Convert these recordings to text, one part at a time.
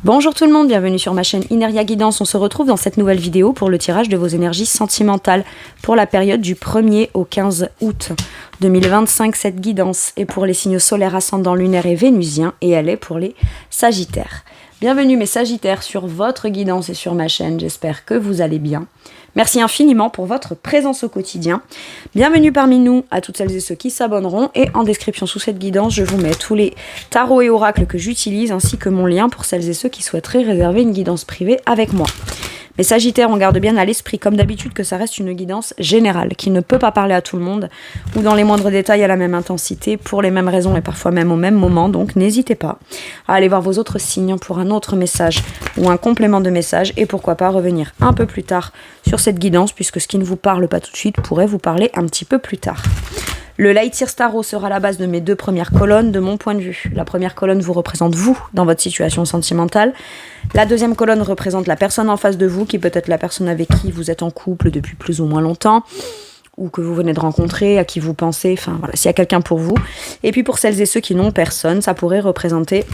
Bonjour tout le monde, bienvenue sur ma chaîne Ineria Guidance. On se retrouve dans cette nouvelle vidéo pour le tirage de vos énergies sentimentales pour la période du 1er au 15 août 2025. Cette guidance est pour les signes solaires, ascendants, lunaires et vénusiens et elle est pour les sagittaires. Bienvenue mes sagittaires sur votre guidance et sur ma chaîne, j'espère que vous allez bien. Merci infiniment pour votre présence au quotidien. Bienvenue parmi nous à toutes celles et ceux qui s'abonneront. Et en description sous cette guidance, je vous mets tous les tarots et oracles que j'utilise ainsi que mon lien pour celles et ceux qui souhaiteraient réserver une guidance privée avec moi. Mais Sagittaires, on garde bien à l'esprit, comme d'habitude, que ça reste une guidance générale, qui ne peut pas parler à tout le monde, ou dans les moindres détails à la même intensité, pour les mêmes raisons et parfois même au même moment. Donc n'hésitez pas à aller voir vos autres signes pour un autre message ou un complément de message, et pourquoi pas revenir un peu plus tard sur cette guidance, puisque ce qui ne vous parle pas tout de suite pourrait vous parler un petit peu plus tard. Le Light Year Tarot sera la base de mes deux premières colonnes de mon point de vue. La première colonne vous représente vous dans votre situation sentimentale. La deuxième colonne représente la personne en face de vous, qui peut être la personne avec qui vous êtes en couple depuis plus ou moins longtemps, ou que vous venez de rencontrer, à qui vous pensez, enfin voilà, s'il y a quelqu'un pour vous. Et puis pour celles et ceux qui n'ont personne, ça pourrait représenter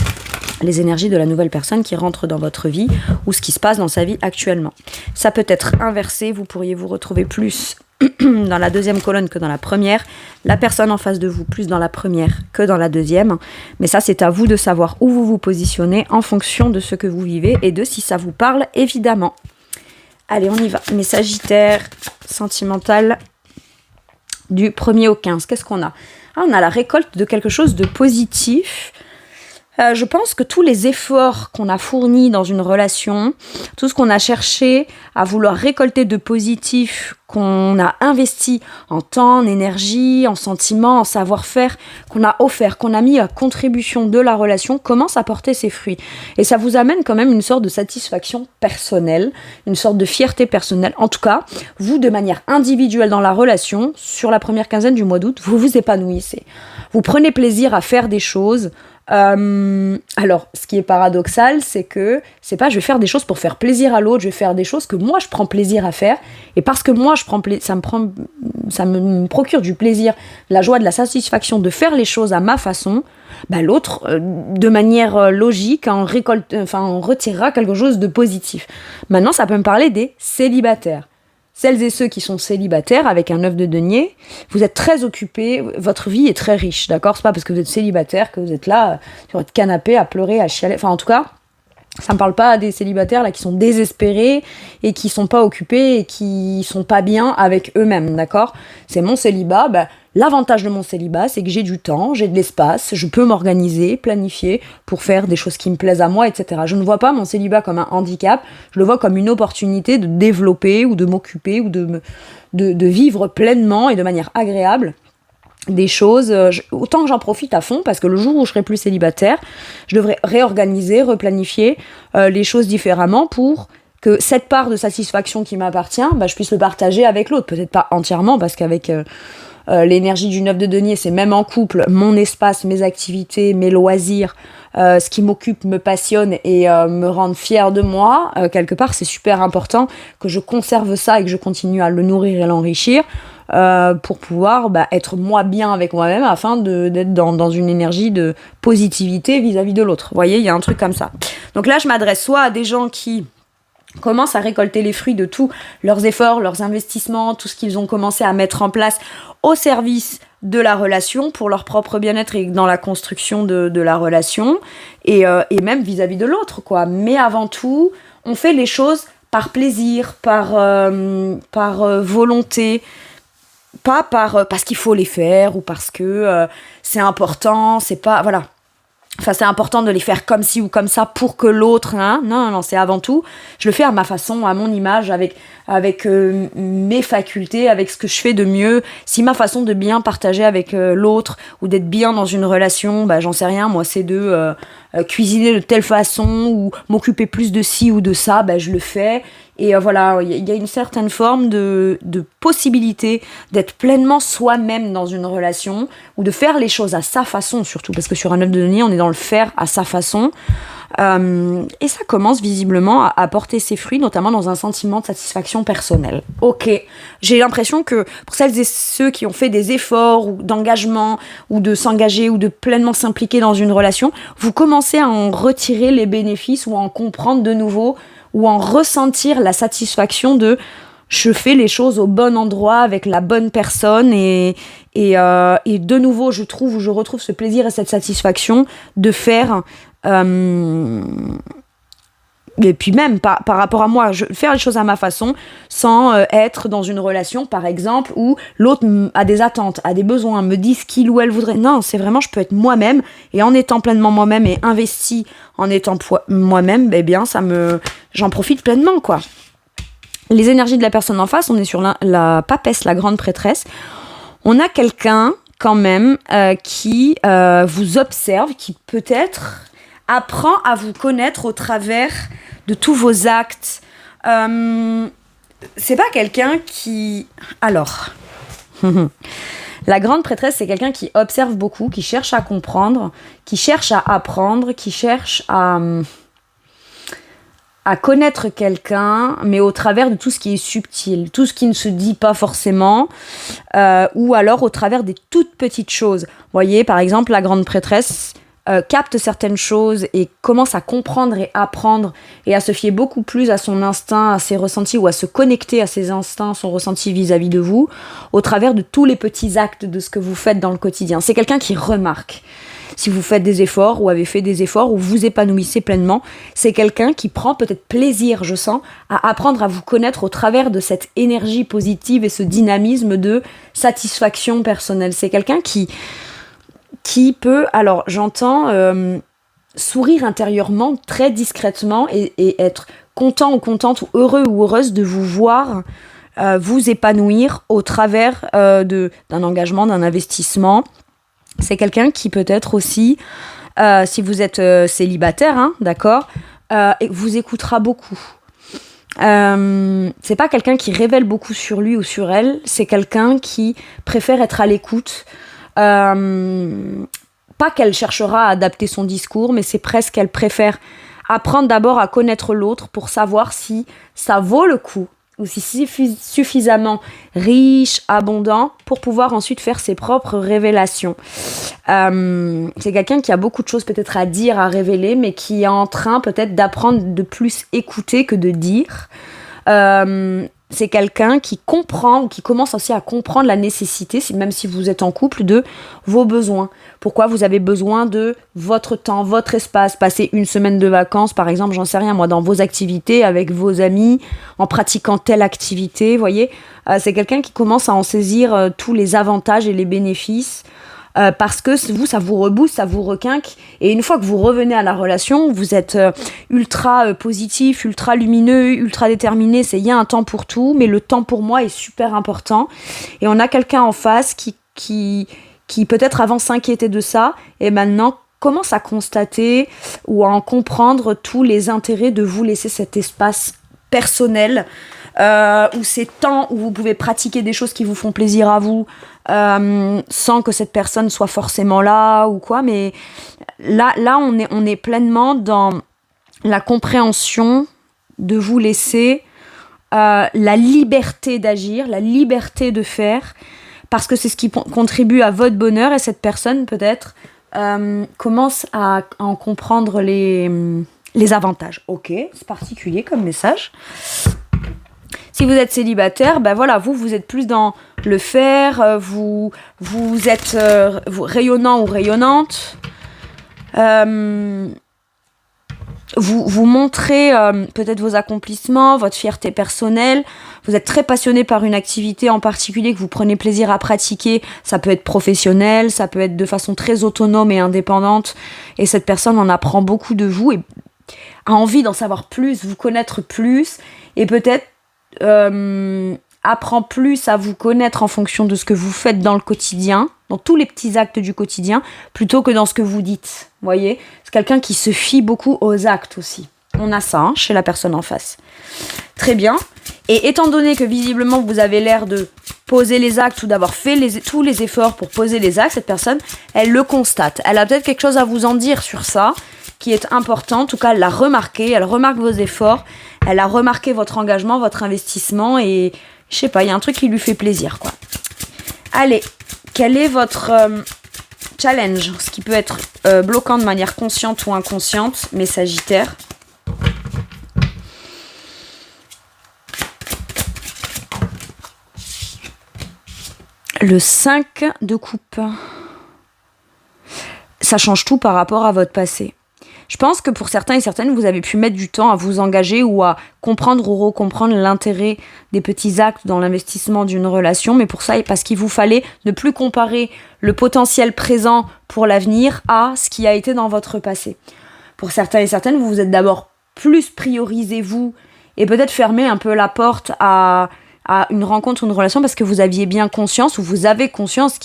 les énergies de la nouvelle personne qui rentre dans votre vie, ou ce qui se passe dans sa vie actuellement. Ça peut être inversé, vous pourriez vous retrouver plus dans la deuxième colonne que dans la première, la personne en face de vous plus dans la première que dans la deuxième, mais ça c'est à vous de savoir où vous vous positionnez en fonction de ce que vous vivez et de si ça vous parle évidemment. Allez, on y va. Mes Sagittaires sentimentales du 1er au 15, qu'est-ce qu'on a ? On a la récolte de quelque chose de positif. Je pense que tous les efforts qu'on a fournis dans une relation, tout ce qu'on a cherché à vouloir récolter de positif, qu'on a investi en temps, en énergie, en sentiments, en savoir-faire, qu'on a offert, qu'on a mis à contribution de la relation, commence à porter ses fruits. Et ça vous amène quand même une sorte de satisfaction personnelle, une sorte de fierté personnelle. En tout cas, vous, de manière individuelle dans la relation, sur la première quinzaine du mois d'août, vous vous épanouissez. Vous prenez plaisir à faire des choses. Alors, ce qui est paradoxal, c'est que c'est pas je vais faire des choses pour faire plaisir à l'autre, je vais faire des choses que moi je prends plaisir à faire, et parce que moi ça me procure du plaisir, de la joie, de la satisfaction de faire les choses à ma façon, bah l'autre, de manière logique, en retirera quelque chose de positif. Maintenant, ça peut me parler des célibataires. Celles et ceux qui sont célibataires avec un 9 de denier, vous êtes très occupés, votre vie est très riche, d'accord ? C'est pas parce que vous êtes célibataire que vous êtes là sur votre canapé à pleurer, à chialer. Enfin, en tout cas, ça me parle pas à des célibataires là qui sont désespérés et qui sont pas occupés et qui sont pas bien avec eux-mêmes, d'accord ? C'est mon célibat, l'avantage de mon célibat, c'est que j'ai du temps, j'ai de l'espace, je peux m'organiser, planifier pour faire des choses qui me plaisent à moi, etc. Je ne vois pas mon célibat comme un handicap, je le vois comme une opportunité de développer ou de m'occuper ou de vivre pleinement et de manière agréable des choses, autant que j'en profite à fond, parce que le jour où je serai plus célibataire, je devrais réorganiser, replanifier les choses différemment pour que cette part de satisfaction qui m'appartient, je puisse le partager avec l'autre. Peut-être pas entièrement, parce qu'avec l'énergie du 9 de denier, c'est même en couple, mon espace, mes activités, mes loisirs, ce qui m'occupe, me passionne et me rend fière de moi. Quelque part, c'est super important que je conserve ça et que je continue à le nourrir et l'enrichir pour pouvoir être moi bien avec moi-même afin d'être dans une énergie de positivité vis-à-vis de l'autre. Vous voyez, il y a un truc comme ça. Donc là, je m'adresse soit à des gens qui commencent à récolter les fruits de tous leurs efforts, leurs investissements, tout ce qu'ils ont commencé à mettre en place au service de la relation, pour leur propre bien-être et dans la construction de la relation, et même vis-à-vis de l'autre, quoi. Mais avant tout, on fait les choses par plaisir, par volonté, pas parce qu'il faut les faire ou parce que c'est important, c'est pas... Voilà. Enfin, c'est important de les faire comme ci ou comme ça pour que l'autre... Hein, non, c'est avant tout. Je le fais à ma façon, à mon image, avec mes facultés, avec ce que je fais de mieux. Si ma façon de bien partager avec l'autre ou d'être bien dans une relation, j'en sais rien, moi, c'est de cuisiner de telle façon ou m'occuper plus de ci ou de ça, je le fais. Et voilà, il y a une certaine forme de possibilité d'être pleinement soi-même dans une relation ou de faire les choses à sa façon surtout, parce que sur un 9 de denier, on est dans le faire à sa façon. Et ça commence visiblement à porter ses fruits, notamment dans un sentiment de satisfaction personnelle. Ok, j'ai l'impression que pour celles et ceux qui ont fait des efforts ou d'engagement, ou de s'engager, ou de pleinement s'impliquer dans une relation, vous commencez à en retirer les bénéfices, ou à en comprendre de nouveau, ou en ressentir la satisfaction de je fais les choses au bon endroit avec la bonne personne et de nouveau je retrouve ce plaisir et cette satisfaction de faire et puis même par rapport à moi, faire les choses à ma façon sans être dans une relation par exemple où l'autre a des attentes, a des besoins, me dit ce qu'il ou elle voudrait. Non, c'est vraiment je peux être moi-même et en étant pleinement moi-même et investi en étant moi-même, eh bien j'en profite pleinement quoi. Les énergies de la personne en face, on est sur la papesse, la grande prêtresse. On a quelqu'un quand même qui vous observe, qui peut-être apprend à vous connaître au travers de tous vos actes. C'est pas quelqu'un qui... Alors, la grande prêtresse, c'est quelqu'un qui observe beaucoup, qui cherche à comprendre, qui cherche à apprendre, qui cherche à connaître quelqu'un, mais au travers de tout ce qui est subtil, tout ce qui ne se dit pas forcément, ou alors au travers des toutes petites choses. Vous voyez, par exemple, la grande prêtresse capte certaines choses et commence à comprendre et apprendre et à se fier beaucoup plus à son instinct, à ses ressentis, ou à se connecter à ses instincts, son ressenti vis-à-vis de vous, au travers de tous les petits actes de ce que vous faites dans le quotidien. C'est quelqu'un qui remarque. Si vous faites des efforts ou avez fait des efforts ou vous épanouissez pleinement, c'est quelqu'un qui prend peut-être plaisir, je sens, à apprendre à vous connaître au travers de cette énergie positive et ce dynamisme de satisfaction personnelle. C'est quelqu'un qui peut, alors j'entends sourire intérieurement très discrètement et être content ou contente ou heureux ou heureuse de vous voir vous épanouir au travers d'un engagement, d'un investissement. C'est quelqu'un qui peut-être aussi, si vous êtes célibataire, hein, d'accord, vous écoutera beaucoup. C'est pas quelqu'un qui révèle beaucoup sur lui ou sur elle, c'est quelqu'un qui préfère être à l'écoute. Pas qu'elle cherchera à adapter son discours, mais c'est presque qu'elle préfère apprendre d'abord à connaître l'autre pour savoir si ça vaut le coup ou si c'est suffisamment riche, abondant, pour pouvoir ensuite faire ses propres révélations. C'est quelqu'un qui a beaucoup de choses peut-être à dire, à révéler, mais qui est en train peut-être d'apprendre de plus écouter que de dire. C'est quelqu'un qui comprend, ou qui commence aussi à comprendre la nécessité, même si vous êtes en couple, de vos besoins. Pourquoi vous avez besoin de votre temps, votre espace, passer une semaine de vacances, par exemple, j'en sais rien, moi, dans vos activités, avec vos amis, en pratiquant telle activité, vous voyez. C'est quelqu'un qui commence à en saisir tous les avantages et les bénéfices, parce que vous, ça vous rebooste, ça vous requinque, et une fois que vous revenez à la relation, vous êtes ultra positif, ultra lumineux, ultra déterminé, il y a un temps pour tout, mais le temps pour moi est super important, et on a quelqu'un en face qui peut-être avant s'inquiétait de ça, et maintenant commence à constater ou à en comprendre tous les intérêts de vous laisser cet espace personnel, ou ces temps où vous pouvez pratiquer des choses qui vous font plaisir à vous, sans que cette personne soit forcément là ou quoi, mais là on est pleinement dans la compréhension de vous laisser la liberté d'agir, la liberté de faire, parce que c'est ce qui contribue à votre bonheur, et cette personne peut-être commence à en comprendre les avantages. Ok, c'est particulier comme message. Si vous êtes célibataire, ben voilà, vous êtes plus dans le faire, vous êtes rayonnant ou rayonnante. Vous montrez peut-être vos accomplissements, votre fierté personnelle. Vous êtes très passionné par une activité en particulier que vous prenez plaisir à pratiquer. Ça peut être professionnel, ça peut être de façon très autonome et indépendante. Et cette personne en apprend beaucoup de vous et a envie d'en savoir plus, vous connaître plus, et peut-être apprend plus à vous connaître en fonction de ce que vous faites dans le quotidien, dans tous les petits actes du quotidien, plutôt que dans ce que vous dites. Vous voyez, c'est quelqu'un qui se fie beaucoup aux actes aussi. On a ça chez la personne en face. Très bien. Et étant donné que visiblement vous avez l'air de poser les actes ou d'avoir fait tous les efforts pour poser les actes, cette personne, elle le constate. Elle a peut-être quelque chose à vous en dire sur ça, qui est important. En tout cas, elle l'a remarqué, elle remarque vos efforts, elle a remarqué votre engagement, votre investissement et je sais pas, il y a un truc qui lui fait plaisir, quoi. Allez, quel est votre challenge, ce qui peut être bloquant de manière consciente ou inconsciente, mes Sagittaires? Le 5 de coupe. Ça change tout par rapport à votre passé. Je pense que pour certains et certaines, vous avez pu mettre du temps à vous engager ou à comprendre ou recomprendre l'intérêt des petits actes dans l'investissement d'une relation, mais pour ça, parce qu'il vous fallait ne plus comparer le potentiel présent pour l'avenir à ce qui a été dans votre passé. Pour certains et certaines, vous vous êtes d'abord plus priorisé vous et peut-être fermé un peu la porte à une rencontre ou une relation parce que vous aviez bien conscience ou vous avez conscience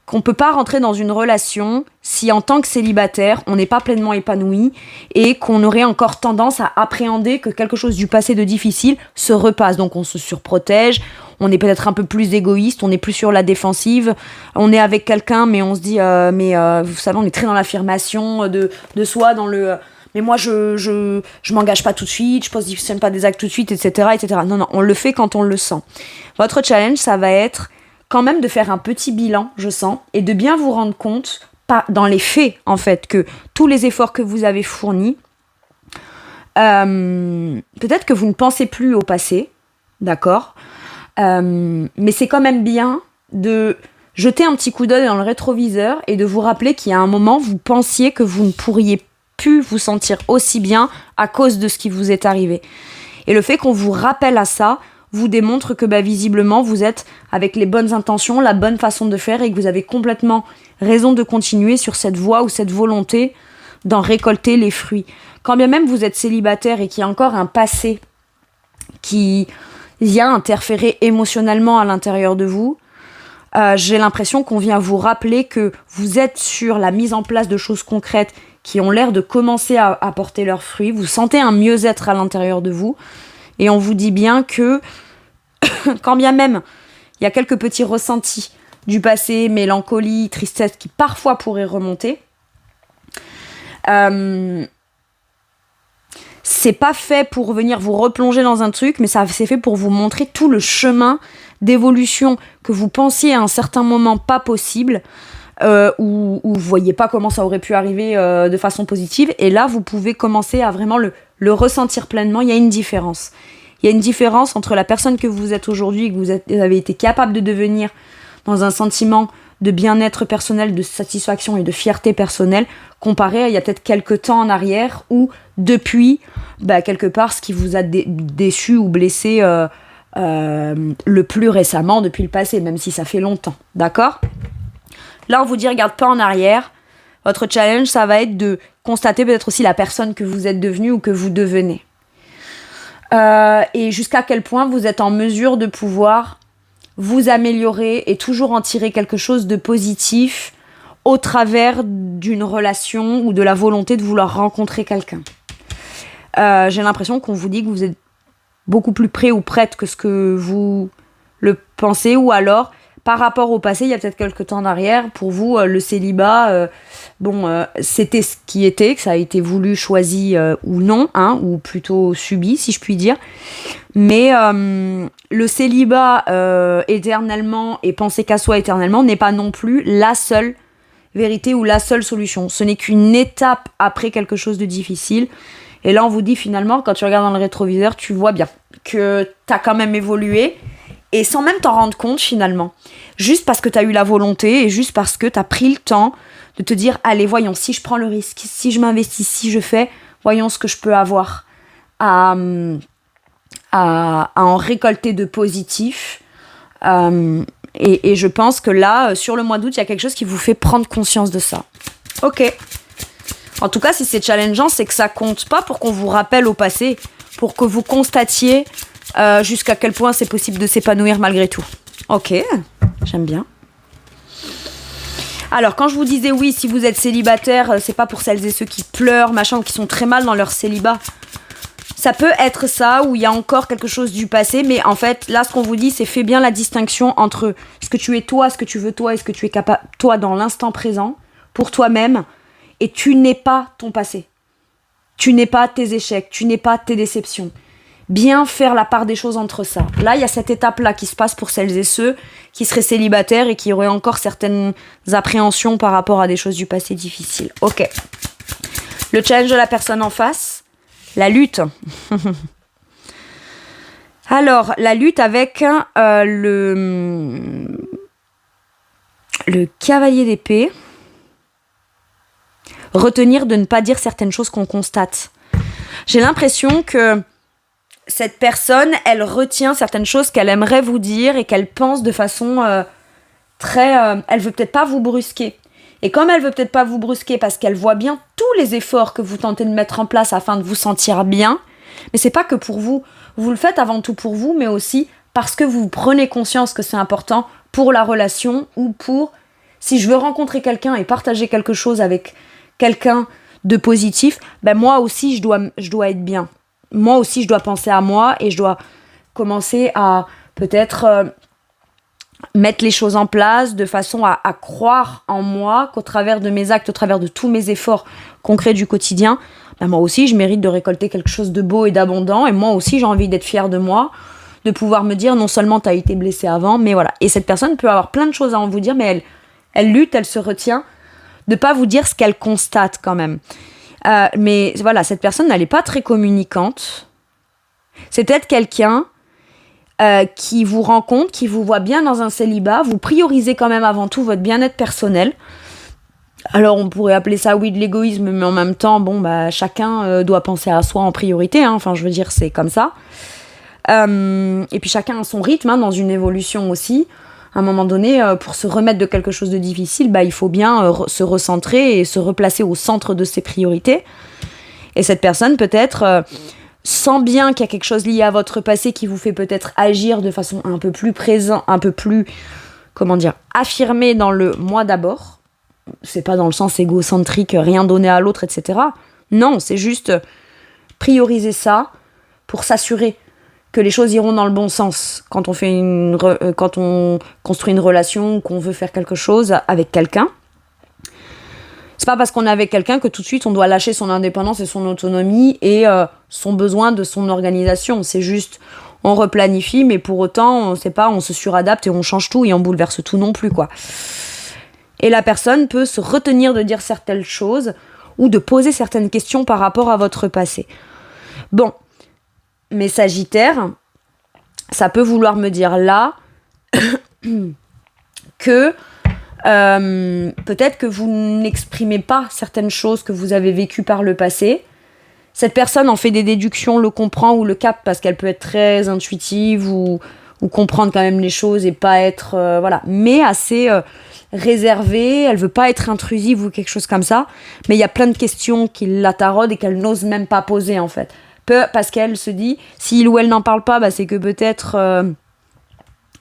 qu'on ne peut pas rentrer dans une relation si en tant que célibataire, on n'est pas pleinement épanoui et qu'on aurait encore tendance à appréhender que quelque chose du passé de difficile se repasse. Donc on se surprotège, on est peut-être un peu plus égoïste, on est plus sur la défensive, on est avec quelqu'un mais on se dit vous savez, on est très dans l'affirmation de soi, dans le... mais moi je m'engage pas tout de suite, je positionne pas des actes tout de suite, etc., etc. Non, on le fait quand on le sent. Votre challenge, ça va être quand même de faire un petit bilan, je sens, et de bien vous rendre compte, pas dans les faits en fait, que tous les efforts que vous avez fournis, peut-être que vous ne pensez plus au passé, d'accord, mais c'est quand même bien de jeter un petit coup d'œil dans le rétroviseur et de vous rappeler qu'il y a un moment, vous pensiez que vous ne pourriez plus vous sentir aussi bien à cause de ce qui vous est arrivé. Et le fait qu'on vous rappelle à ça vous démontre que visiblement vous êtes avec les bonnes intentions, la bonne façon de faire et que vous avez complètement raison de continuer sur cette voie ou cette volonté d'en récolter les fruits. Quand bien même vous êtes célibataire et qu'il y a encore un passé qui vient interférer émotionnellement à l'intérieur de vous, j'ai l'impression qu'on vient vous rappeler que vous êtes sur la mise en place de choses concrètes qui ont l'air de commencer à porter leurs fruits. Vous sentez un mieux-être à l'intérieur de vous. Et on vous dit bien que, quand bien même il y a quelques petits ressentis du passé, mélancolie, tristesse qui parfois pourraient remonter, c'est pas fait pour venir vous replonger dans un truc, mais c'est fait pour vous montrer tout le chemin d'évolution que vous pensiez à un certain moment pas possible, où vous voyez pas comment ça aurait pu arriver de façon positive, et là vous pouvez commencer à vraiment le ressentir pleinement. Il y a une différence. Il y a une différence entre la personne que vous êtes aujourd'hui et que vous avez été capable de devenir dans un sentiment de bien-être personnel, de satisfaction et de fierté personnelle, comparé à il y a peut-être quelques temps en arrière où, depuis, quelque part, ce qui vous a déçu ou blessé le plus récemment depuis le passé, même si ça fait longtemps. D'accord ? Là, on vous dit, regarde pas en arrière. Votre challenge, ça va être de constater peut-être aussi la personne que vous êtes devenue ou que vous devenez. Et jusqu'à quel point vous êtes en mesure de pouvoir vous améliorer et toujours en tirer quelque chose de positif au travers d'une relation ou de la volonté de vouloir rencontrer quelqu'un. J'ai l'impression qu'on vous dit que vous êtes beaucoup plus prêt ou prête que ce que vous le pensez, ou alors par rapport au passé, il y a peut-être quelques temps en arrière, pour vous, le célibat, c'était ce qui était, que ça a été voulu, choisi ou non, ou plutôt subi, si je puis dire. Mais le célibat éternellement et penser qu'à soi éternellement n'est pas non plus la seule vérité ou la seule solution. Ce n'est qu'une étape après quelque chose de difficile. Et là, on vous dit finalement, quand tu regardes dans le rétroviseur, tu vois bien que t'as quand même évolué, et sans même t'en rendre compte finalement. Juste parce que t'as eu la volonté et juste parce que t'as pris le temps de te dire, allez, voyons, si je prends le risque, si je m'investis, si je fais, voyons ce que je peux avoir à en récolter de positif. Et je pense que là, sur le mois d'août, il y a quelque chose qui vous fait prendre conscience de ça. Ok. En tout cas, si c'est challengeant, c'est que ça compte pas pour qu'on vous rappelle au passé, pour que vous constatiez jusqu'à quel point c'est possible de s'épanouir malgré tout. Ok, j'aime bien. Alors, quand je vous disais oui, si vous êtes célibataire, c'est pas pour celles et ceux qui pleurent, machin, ou qui sont très mal dans leur célibat. Ça peut être ça, où il y a encore quelque chose du passé, mais en fait, là, ce qu'on vous dit, c'est fais bien la distinction entre ce que tu es toi, ce que tu veux toi, et ce que tu es capable, toi, dans l'instant présent, pour toi-même, et tu n'es pas ton passé. Tu n'es pas tes échecs, tu n'es pas tes déceptions. Bien faire la part des choses entre ça. Là, il y a cette étape-là qui se passe pour celles et ceux qui seraient célibataires et qui auraient encore certaines appréhensions par rapport à des choses du passé difficiles. Ok. Le challenge de la personne en face, la lutte. Alors, la lutte avec le cavalier d'épée. Retenir de ne pas dire certaines choses qu'on constate. J'ai l'impression que cette personne, elle retient certaines choses qu'elle aimerait vous dire et qu'elle pense de façon elle veut peut-être pas vous brusquer. Et comme elle veut peut-être pas vous brusquer parce qu'elle voit bien tous les efforts que vous tentez de mettre en place afin de vous sentir bien, mais c'est pas que pour vous. Vous le faites avant tout pour vous, mais aussi parce que vous prenez conscience que c'est important pour la relation ou pour... Si je veux rencontrer quelqu'un et partager quelque chose avec quelqu'un de positif, ben moi aussi je dois être bien. Moi aussi je dois penser à moi et je dois commencer à peut-être mettre les choses en place de façon à croire en moi, qu'au travers de mes actes, au travers de tous mes efforts concrets du quotidien, ben moi aussi je mérite de récolter quelque chose de beau et d'abondant, et moi aussi j'ai envie d'être fière de moi, de pouvoir me dire non seulement t'as été blessée avant, mais voilà. Et cette personne peut avoir plein de choses à en vous dire, mais elle lutte, elle se retient de pas vous dire ce qu'elle constate quand même. Mais voilà, cette personne, elle n'est pas très communicante. C'est peut-être quelqu'un qui vous rencontre, qui vous voit bien dans un célibat. Vous priorisez quand même avant tout votre bien-être personnel. Alors on pourrait appeler ça oui de l'égoïsme, mais en même temps, bon bah chacun doit penser à soi en priorité. Hein. Enfin, je veux dire, c'est comme ça. Et puis chacun a son rythme dans une évolution aussi. À un moment donné, pour se remettre de quelque chose de difficile, bah, il faut bien se recentrer et se replacer au centre de ses priorités. Et cette personne, peut-être, sent bien qu'il y a quelque chose lié à votre passé qui vous fait peut-être agir de façon un peu plus présente, un peu plus, affirmée dans le « moi d'abord ». C'est pas dans le sens égocentrique, rien donner à l'autre, etc. Non, c'est juste prioriser ça pour s'assurer que les choses iront dans le bon sens quand on construit une relation ou qu'on veut faire quelque chose avec quelqu'un. C'est pas parce qu'on est avec quelqu'un que tout de suite on doit lâcher son indépendance et son autonomie et son besoin de son organisation. C'est juste, on replanifie, mais pour autant, on se suradapte et on change tout et on bouleverse tout non plus, quoi. Et la personne peut se retenir de dire certaines choses ou de poser certaines questions par rapport à votre passé. Bon. Mais Sagittaire, ça peut vouloir me dire là que peut-être que vous n'exprimez pas certaines choses que vous avez vécues par le passé. Cette personne en fait des déductions, le comprend ou le capte parce qu'elle peut être très intuitive ou comprendre quand même les choses et pas être... mais assez réservée, elle veut pas être intrusive ou quelque chose comme ça. Mais il y a plein de questions qui la taraudent et qu'elle n'ose même pas poser en fait. Parce qu'elle se dit, si il ou elle n'en parle pas, bah c'est que peut-être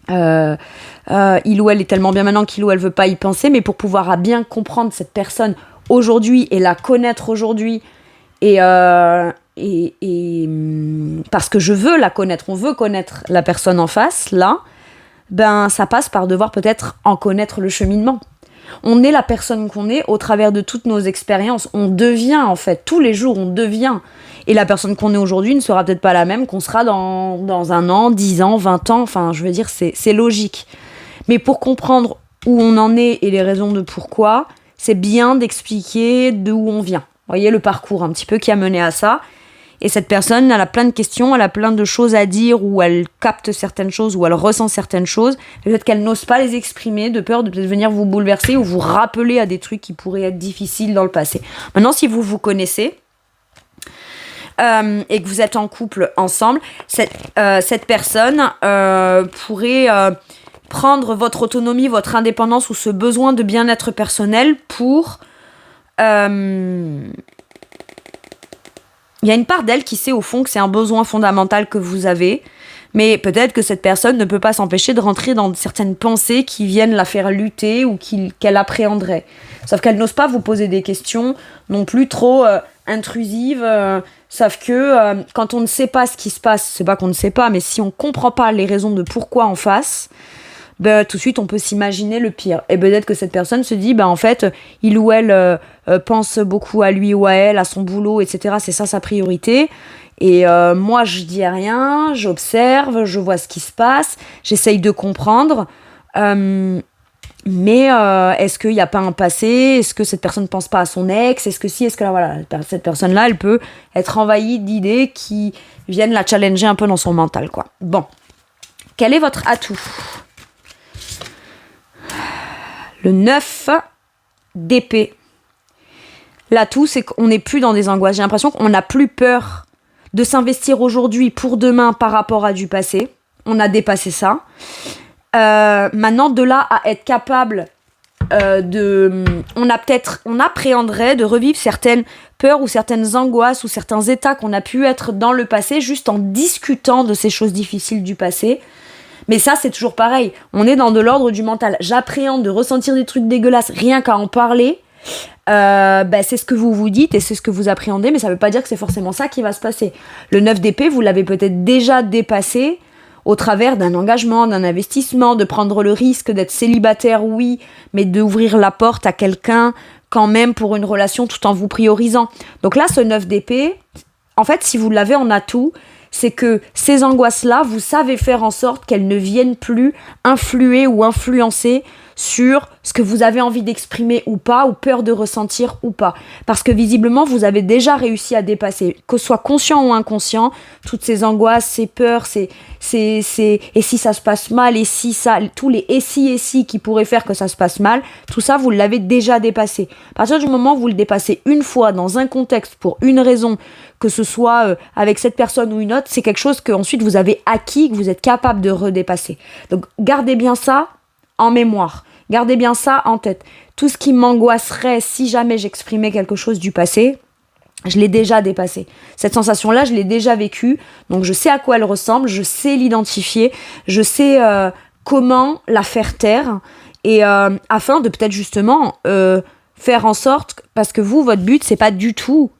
il ou elle est tellement bien maintenant qu'il ou elle veut pas y penser, mais pour pouvoir bien comprendre cette personne aujourd'hui et la connaître aujourd'hui, et parce que je veux la connaître, on veut connaître la personne en face, là, ben ça passe par devoir peut-être en connaître le cheminement. On est la personne qu'on est au travers de toutes nos expériences. On devient, en fait, tous les jours, on devient. Et la personne qu'on est aujourd'hui ne sera peut-être pas la même qu'on sera dans 1 an, 10 ans, 20 ans. Enfin, je veux dire, c'est logique. Mais pour comprendre où on en est et les raisons de pourquoi, c'est bien d'expliquer d'où on vient. Vous voyez, le parcours un petit peu qui a mené à ça. Et cette personne, elle a plein de questions, elle a plein de choses à dire, ou elle capte certaines choses, ou elle ressent certaines choses. Peut-être qu'elle n'ose pas les exprimer, de peur de peut-être venir vous bouleverser ou vous rappeler à des trucs qui pourraient être difficiles dans le passé. Maintenant, si vous vous connaissez, et que vous êtes en couple ensemble, cette personne pourrait prendre votre autonomie, votre indépendance ou ce besoin de bien-être personnel pour... Il y a une part d'elle qui sait au fond que c'est un besoin fondamental que vous avez, Mais peut-être que cette personne ne peut pas s'empêcher de rentrer dans certaines pensées qui viennent la faire lutter ou qu'elle appréhenderait. Sauf qu'elle n'ose pas vous poser des questions non plus trop intrusives. Sauf que quand on ne sait pas ce qui se passe, c'est pas qu'on ne sait pas, mais si on comprend pas les raisons de pourquoi en face, tout de suite on peut s'imaginer le pire. Et peut-être que cette personne se dit, en fait, il ou elle pense beaucoup à lui ou à elle, à son boulot, etc. C'est ça sa priorité. Et moi, je dis rien, j'observe, je vois ce qui se passe, j'essaye de comprendre. Mais est-ce qu'il n'y a pas un passé ? Est-ce que cette personne ne pense pas à son ex ? Est-ce que si ? Est-ce que là, voilà, cette personne-là, elle peut être envahie d'idées qui viennent la challenger un peu dans son mental, quoi. Bon. Quel est votre atout ? Le 9 d'épée. L'atout, c'est qu'on n'est plus dans des angoisses. J'ai l'impression qu'on n'a plus peur de s'investir aujourd'hui pour demain par rapport à du passé. On a dépassé ça. Maintenant, de là à être capable on appréhenderait de revivre certaines peurs ou certaines angoisses ou certains états qu'on a pu être dans le passé juste en discutant de ces choses difficiles du passé. Mais ça, c'est toujours pareil. On est dans de l'ordre du mental. J'appréhende de ressentir des trucs dégueulasses rien qu'à en parler. C'est ce que vous vous dites et c'est ce que vous appréhendez, mais ça veut pas dire que c'est forcément ça qui va se passer. Le 9 d'épée, vous l'avez peut-être déjà dépassé au travers d'un engagement, d'un investissement, de prendre le risque d'être célibataire, oui, mais d'ouvrir la porte à quelqu'un quand même pour une relation tout en vous priorisant. Donc là, ce 9 d'épée, en fait, si vous l'avez en atout, c'est que ces angoisses-là, vous savez faire en sorte qu'elles ne viennent plus influer ou influencer sur ce que vous avez envie d'exprimer ou pas, ou peur de ressentir ou pas. Parce que visiblement, vous avez déjà réussi à dépasser, que ce soit conscient ou inconscient, toutes ces angoisses, ces peurs, et si ça se passe mal, et si ça, tous les et si qui pourraient faire que ça se passe mal, tout ça, vous l'avez déjà dépassé. À partir du moment où vous le dépassez une fois dans un contexte pour une raison, que ce soit avec cette personne ou une autre, c'est quelque chose que ensuite vous avez acquis, que vous êtes capable de redépasser. Donc gardez bien ça en mémoire. Gardez bien ça en tête. Tout ce qui m'angoisserait si jamais j'exprimais quelque chose du passé, je l'ai déjà dépassé. Cette sensation-là, je l'ai déjà vécue. Donc je sais à quoi elle ressemble, je sais l'identifier, je sais comment la faire taire. Et afin de peut-être justement faire en sorte, parce que vous, votre but, c'est pas du tout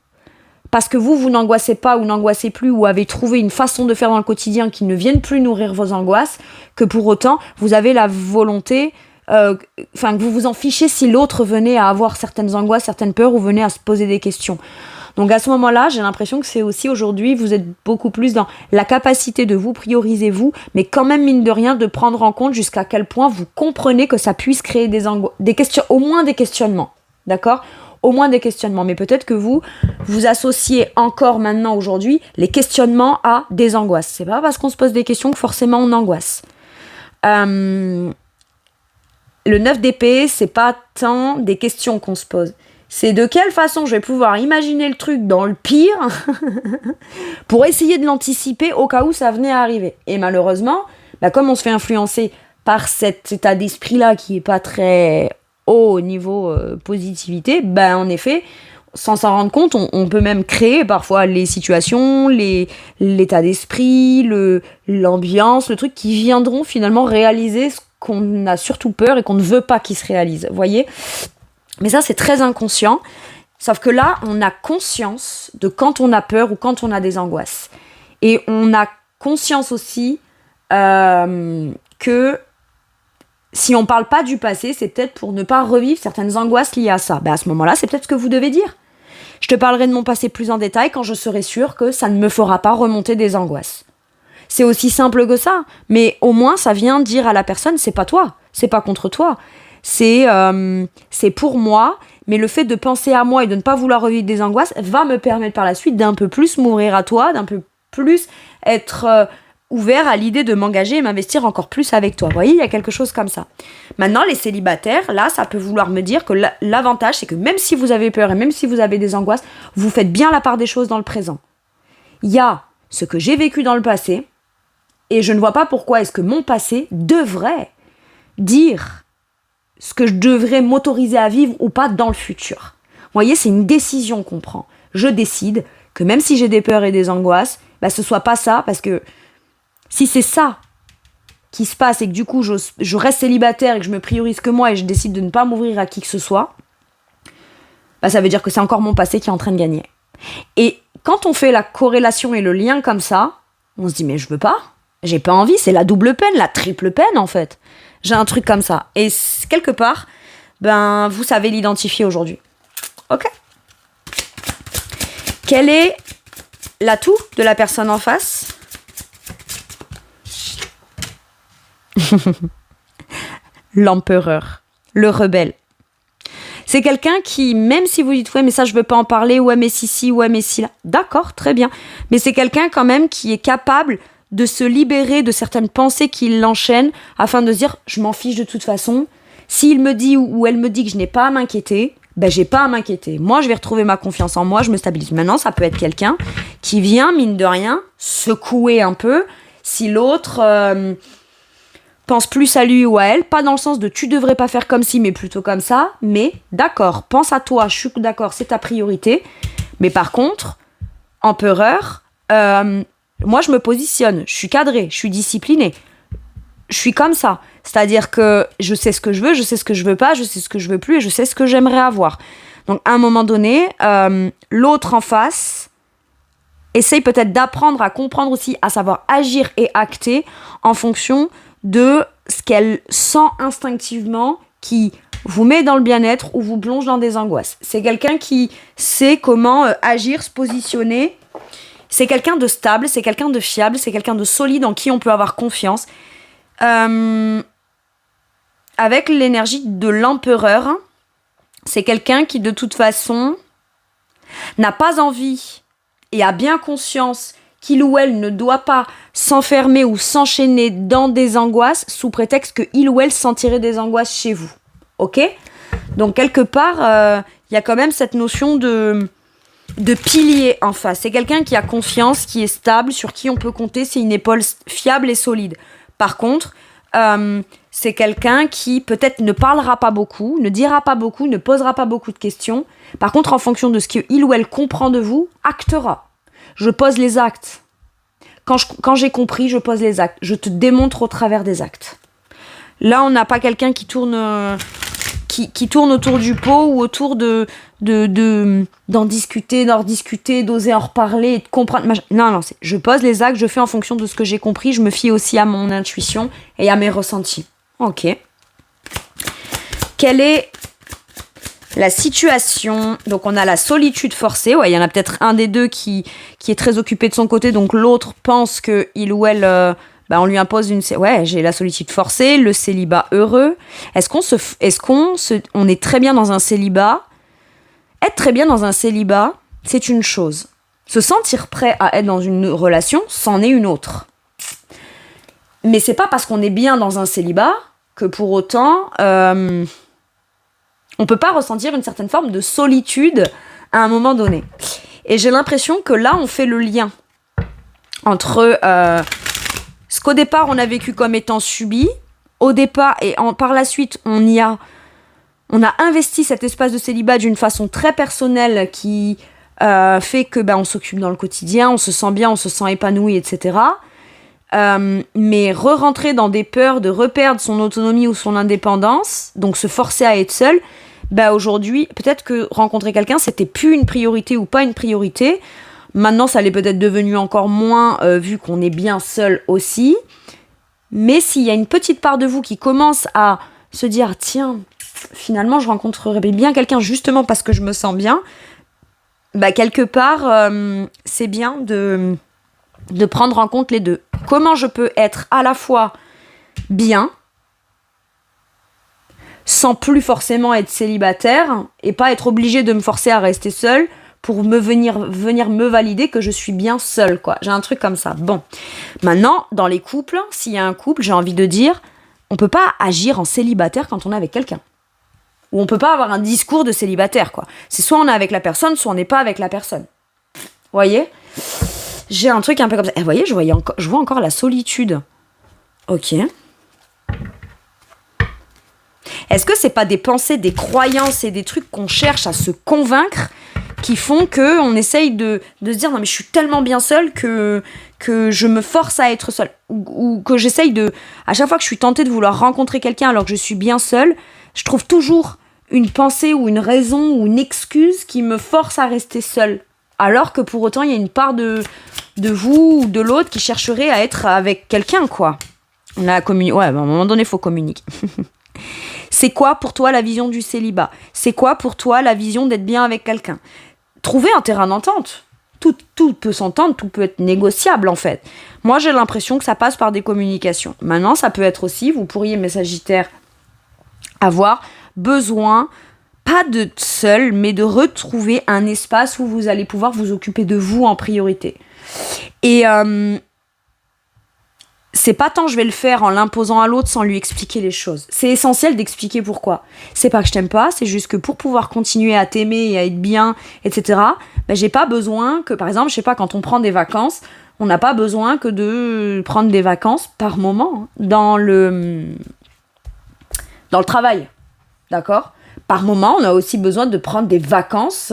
parce que vous n'angoissez pas ou n'angoissez plus ou avez trouvé une façon de faire dans le quotidien qui ne vienne plus nourrir vos angoisses, que pour autant, vous avez la volonté, que vous vous en fichez si l'autre venait à avoir certaines angoisses, certaines peurs ou venait à se poser des questions. Donc à ce moment-là, j'ai l'impression que c'est aussi aujourd'hui, vous êtes beaucoup plus dans la capacité de vous prioriser vous, mais quand même mine de rien de prendre en compte jusqu'à quel point vous comprenez que ça puisse créer des questions, au moins des questionnements, d'accord ? Au moins des questionnements, mais peut-être que vous associez encore maintenant aujourd'hui les questionnements à des angoisses. C'est pas parce qu'on se pose des questions que forcément on angoisse. Le 9 d'épée, c'est pas tant des questions qu'on se pose. C'est de quelle façon je vais pouvoir imaginer le truc dans le pire pour essayer de l'anticiper au cas où ça venait à arriver. Et malheureusement, comme on se fait influencer par cet état d'esprit-là qui est pas très haut niveau positivité, en effet, sans s'en rendre compte, on peut même créer parfois les situations, l'état d'esprit, l'ambiance, le truc qui viendront finalement réaliser ce qu'on a surtout peur et qu'on ne veut pas qu'il se réalise, voyez ? Mais ça, c'est très inconscient, sauf que là, on a conscience de quand on a peur ou quand on a des angoisses. Et on a conscience aussi que si on parle pas du passé, c'est peut-être pour ne pas revivre certaines angoisses liées à ça. À ce moment-là, c'est peut-être ce que vous devez dire. Je te parlerai de mon passé plus en détail quand je serai sûre que ça ne me fera pas remonter des angoisses. C'est aussi simple que ça, mais au moins ça vient dire à la personne, c'est pas toi, c'est pas contre toi, c'est pour moi, mais le fait de penser à moi et de ne pas vouloir revivre des angoisses va me permettre par la suite d'un peu plus m'ouvrir à toi, d'un peu plus être ouvert à l'idée de m'engager et m'investir encore plus avec toi. Vous voyez, il y a quelque chose comme ça. Maintenant, les célibataires, là, ça peut vouloir me dire que l'avantage, c'est que même si vous avez peur et même si vous avez des angoisses, vous faites bien la part des choses dans le présent. Il y a ce que j'ai vécu dans le passé, et je ne vois pas pourquoi est-ce que mon passé devrait dire ce que je devrais m'autoriser à vivre ou pas dans le futur. Vous voyez, c'est une décision qu'on prend. Je décide que même si j'ai des peurs et des angoisses, ce soit pas ça, parce que Si c'est ça qui se passe et que du coup je reste célibataire et que je me priorise que moi et je décide de ne pas m'ouvrir à qui que ce soit, bah ça veut dire que c'est encore mon passé qui est en train de gagner. Et quand on fait la corrélation et le lien comme ça, on se dit mais je veux pas, j'ai pas envie, c'est la double peine, la triple peine en fait. J'ai un truc comme ça. Et quelque part, ben vous savez l'identifier aujourd'hui. Ok. Quel est l'atout de la personne en face ? L'empereur, le rebelle. C'est quelqu'un qui, même si vous dites « ouais, mais ça, je veux pas en parler »,« ouais, mais si, ouais, mais si, là », d'accord, très bien. Mais c'est quelqu'un quand même qui est capable de se libérer de certaines pensées qui l'enchaînent afin de se dire « je m'en fiche de toute façon ». S'il me dit ou elle me dit que je n'ai pas à m'inquiéter, ben j'ai pas à m'inquiéter. Moi, je vais retrouver ma confiance en moi, je me stabilise. Maintenant, ça peut être quelqu'un qui vient, mine de rien, secouer un peu si l'autre pense plus à lui ou à elle, pas dans le sens de tu devrais pas faire comme ci, mais plutôt comme ça, mais d'accord, pense à toi, je suis d'accord, c'est ta priorité. Mais par contre, empereur, moi je me positionne, je suis cadrée, je suis disciplinée. Je suis comme ça. C'est-à-dire que je sais ce que je veux, je sais ce que je veux pas, je sais ce que je veux plus et je sais ce que j'aimerais avoir. Donc à un moment donné, l'autre en face essaye peut-être d'apprendre à comprendre aussi, à savoir agir et acter en fonction de ce qu'elle sent instinctivement qui vous met dans le bien-être ou vous plonge dans des angoisses. C'est quelqu'un qui sait comment agir, se positionner. C'est quelqu'un de stable, c'est quelqu'un de fiable, c'est quelqu'un de solide en qui on peut avoir confiance. Avec l'énergie de l'empereur, c'est quelqu'un qui de toute façon n'a pas envie et a bien conscience qu'il ou elle ne doit pas s'enfermer ou s'enchaîner dans des angoisses sous prétexte que il ou elle sentirait des angoisses chez vous. Ok ? Donc quelque part, y a quand même cette notion de pilier en face. C'est quelqu'un qui a confiance, qui est stable, sur qui on peut compter, c'est une épaule fiable et solide. Par contre, c'est quelqu'un qui peut-être ne parlera pas beaucoup, ne dira pas beaucoup, ne posera pas beaucoup de questions. Par contre, en fonction de ce qu'il ou elle comprend de vous, actera. Je pose les actes. Quand j'ai compris, je pose les actes. Je te démontre au travers des actes. Là, on n'a pas quelqu'un qui tourne, qui tourne autour du pot ou autour d'en discuter, d'en rediscuter, d'oser en reparler et de comprendre. Non, je pose les actes, je fais en fonction de ce que j'ai compris. Je me fie aussi à mon intuition et à mes ressentis. Ok. Quelle est la situation? Donc on a la solitude forcée. Ouais, il y en a peut-être un des deux qui est très occupé de son côté, donc l'autre pense que il ou elle, on lui impose une. Ouais, j'ai la solitude forcée, le célibat heureux. On est très bien dans un célibat? Être très bien dans un célibat, c'est une chose. Se sentir prêt à être dans une relation, c'en est une autre. Mais c'est pas parce qu'on est bien dans un célibat que pour autant on peut pas ressentir une certaine forme de solitude à un moment donné. Et j'ai l'impression que là, on fait le lien entre ce qu'au départ, on a vécu comme étant subi, au départ, et par la suite, on a investi cet espace de célibat d'une façon très personnelle qui fait que on s'occupe dans le quotidien, on se sent bien, on se sent épanoui, etc. Mais re-rentrer dans des peurs de reperdre son autonomie ou son indépendance, donc se forcer à être seul, aujourd'hui, peut-être que rencontrer quelqu'un, c'était plus une priorité ou pas une priorité. Maintenant, ça l'est peut-être devenu encore moins, vu qu'on est bien seul aussi. Mais s'il y a une petite part de vous qui commence à se dire « Tiens, finalement, je rencontrerai bien quelqu'un justement parce que je me sens bien », quelque part, c'est bien de prendre en compte les deux. Comment je peux être à la fois bien, sans plus forcément être célibataire, et pas être obligée de me forcer à rester seule pour venir me valider que je suis bien seule, quoi. J'ai un truc comme ça. Bon. Maintenant, dans les couples, s'il y a un couple, j'ai envie de dire, on peut pas agir en célibataire quand on est avec quelqu'un. Ou on peut pas avoir un discours de célibataire, quoi. C'est soit on est avec la personne, soit on n'est pas avec la personne. Vous voyez ? J'ai un truc un peu comme ça. Et vous voyez, je vois encore la solitude. Ok. Est-ce que c'est pas des pensées, des croyances et des trucs qu'on cherche à se convaincre qui font qu'on essaye de se dire non mais je suis tellement bien seule que je me force à être seule. Ou que j'essaye de... À chaque fois que je suis tentée de vouloir rencontrer quelqu'un alors que je suis bien seule, je trouve toujours une pensée ou une raison ou une excuse qui me force à rester seule. Alors que pour autant, il y a une part de vous ou de l'autre qui chercherait à être avec quelqu'un, quoi. On a ouais, à un moment donné, il faut communiquer. C'est quoi pour toi la vision du célibat ? C'est quoi pour toi la vision d'être bien avec quelqu'un ? Trouver un terrain d'entente. Tout peut s'entendre, tout peut être négociable, en fait. Moi, j'ai l'impression que ça passe par des communications. Maintenant, ça peut être aussi, vous pourriez, mes Sagittaires, avoir besoin... pas de seul, mais de retrouver un espace où vous allez pouvoir vous occuper de vous en priorité. Et c'est pas tant je vais le faire en l'imposant à l'autre sans lui expliquer les choses. C'est essentiel d'expliquer pourquoi. C'est pas que je t'aime pas, c'est juste que pour pouvoir continuer à t'aimer et à être bien, etc., j'ai pas besoin que, par exemple, je sais pas, quand on prend des vacances, on n'a pas besoin que de prendre des vacances par moment dans le travail. D'accord ? Par moment, on a aussi besoin de prendre des vacances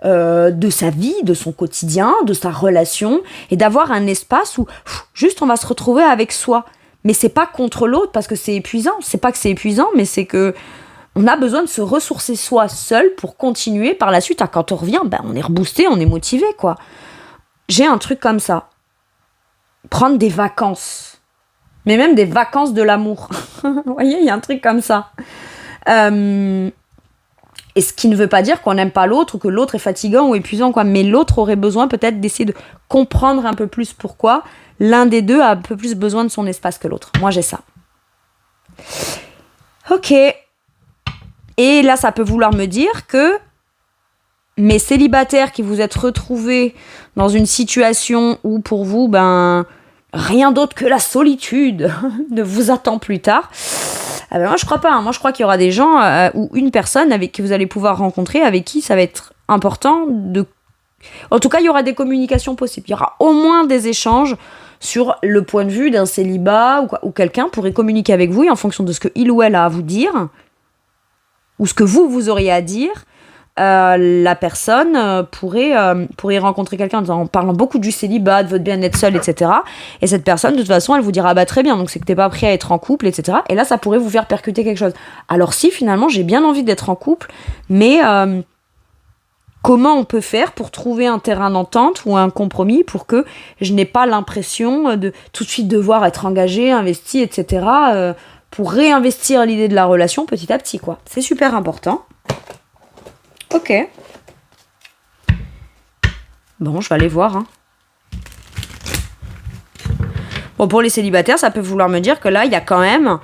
de sa vie, de son quotidien, de sa relation, et d'avoir un espace où juste on va se retrouver avec soi. Mais c'est pas contre l'autre parce que c'est épuisant. C'est pas que c'est épuisant, mais c'est que on a besoin de se ressourcer soi seul pour continuer par la suite. Quand on revient, on est reboosté, on est motivé, quoi. J'ai un truc comme ça. Prendre des vacances. Mais même des vacances de l'amour. Vous voyez, il y a un truc comme ça. Et ce qui ne veut pas dire qu'on n'aime pas l'autre ou que l'autre est fatigant ou épuisant, quoi. Mais l'autre aurait besoin peut-être d'essayer de comprendre un peu plus pourquoi l'un des deux a un peu plus besoin de son espace que l'autre. Moi, j'ai ça. Ok. Et là, ça peut vouloir me dire que mes célibataires qui vous êtes retrouvés dans une situation où pour vous, rien d'autre que la solitude ne vous attend plus tard. Moi, je crois pas. Moi, je crois qu'il y aura des gens ou une personne avec qui vous allez pouvoir rencontrer, avec qui ça va être important de... En tout cas, il y aura des communications possibles. Il y aura au moins des échanges sur le point de vue d'un célibat ou quelqu'un pourrait communiquer avec vous et en fonction de ce qu'il ou elle a à vous dire ou ce que vous auriez à dire, la personne pourrait rencontrer quelqu'un en parlant beaucoup du célibat, de votre bien-être seul, etc. Et cette personne, de toute façon, elle vous dira très bien, donc c'est que t'es pas prêt à être en couple, etc. Et là, ça pourrait vous faire percuter quelque chose. Alors si, finalement, j'ai bien envie d'être en couple, mais comment on peut faire pour trouver un terrain d'entente ou un compromis pour que je n'ai pas l'impression de tout de suite devoir être engagé, investi, etc. Pour réinvestir l'idée de la relation petit à petit, quoi. C'est super important. Ok. Bon, je vais aller voir. Bon, pour les célibataires, ça peut vouloir me dire que là, il y a quand même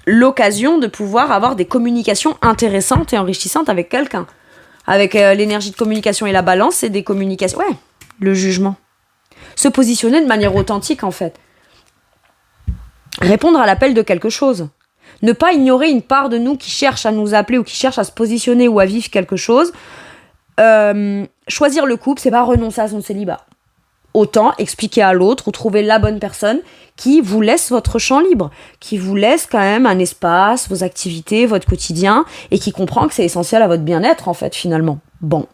l'occasion de pouvoir avoir des communications intéressantes et enrichissantes avec quelqu'un. Avec l'énergie de communication et la balance, c'est des communications... Ouais, le jugement. Se positionner de manière authentique, en fait. Répondre à l'appel de quelque chose. Ne pas ignorer une part de nous qui cherche à nous appeler ou qui cherche à se positionner ou à vivre quelque chose. Choisir le couple, c'est pas renoncer à son célibat. Autant expliquer à l'autre ou trouver la bonne personne qui vous laisse votre champ libre, qui vous laisse quand même un espace, vos activités, votre quotidien, et qui comprend que c'est essentiel à votre bien-être, en fait, finalement. Bon.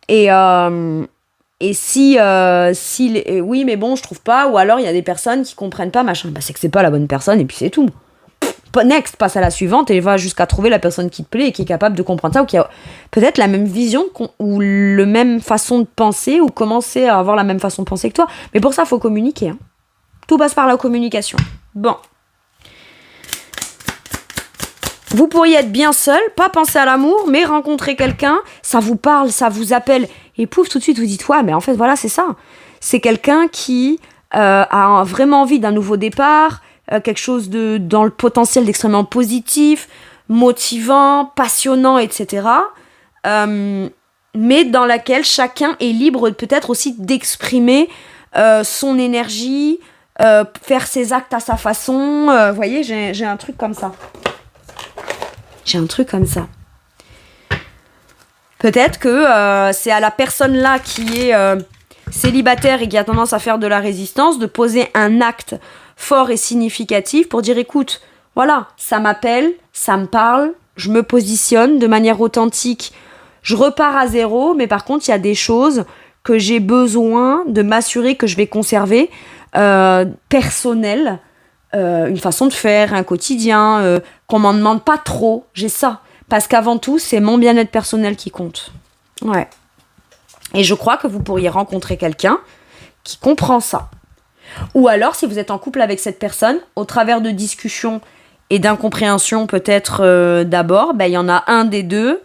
Et si oui, mais bon, je trouve pas, ou alors il y a des personnes qui comprennent pas, machin, c'est que c'est pas la bonne personne, et puis c'est tout. Next, passe à la suivante et va jusqu'à trouver la personne qui te plaît et qui est capable de comprendre ça ou qui a peut-être la même vision ou la même façon de penser ou commencer à avoir la même façon de penser que toi. Mais pour ça, il faut communiquer. Tout passe par la communication. Bon. Vous pourriez être bien seul, pas penser à l'amour, mais rencontrer quelqu'un, ça vous parle, ça vous appelle. Et pouf, tout de suite, vous dites, ouais, mais en fait, voilà, c'est ça. C'est quelqu'un qui a vraiment envie d'un nouveau départ, quelque chose dans le potentiel d'extrêmement positif, motivant, passionnant, etc. Mais dans laquelle chacun est libre peut-être aussi d'exprimer son énergie, faire ses actes à sa façon. Vous voyez, j'ai un truc comme ça. Peut-être que c'est à la personne là qui est célibataire et qui a tendance à faire de la résistance de poser un acte fort et significatif pour dire écoute, voilà, ça m'appelle, ça me parle, je me positionne de manière authentique, je repars à zéro, mais par contre, il y a des choses que j'ai besoin de m'assurer que je vais conserver personnelles, une façon de faire, un quotidien, qu'on m'en demande pas trop, j'ai ça. Parce qu'avant tout, c'est mon bien-être personnel qui compte. Ouais. Et je crois que vous pourriez rencontrer quelqu'un qui comprend ça. Ou alors, si vous êtes en couple avec cette personne, au travers de discussions et d'incompréhension peut-être d'abord, il y en a un des deux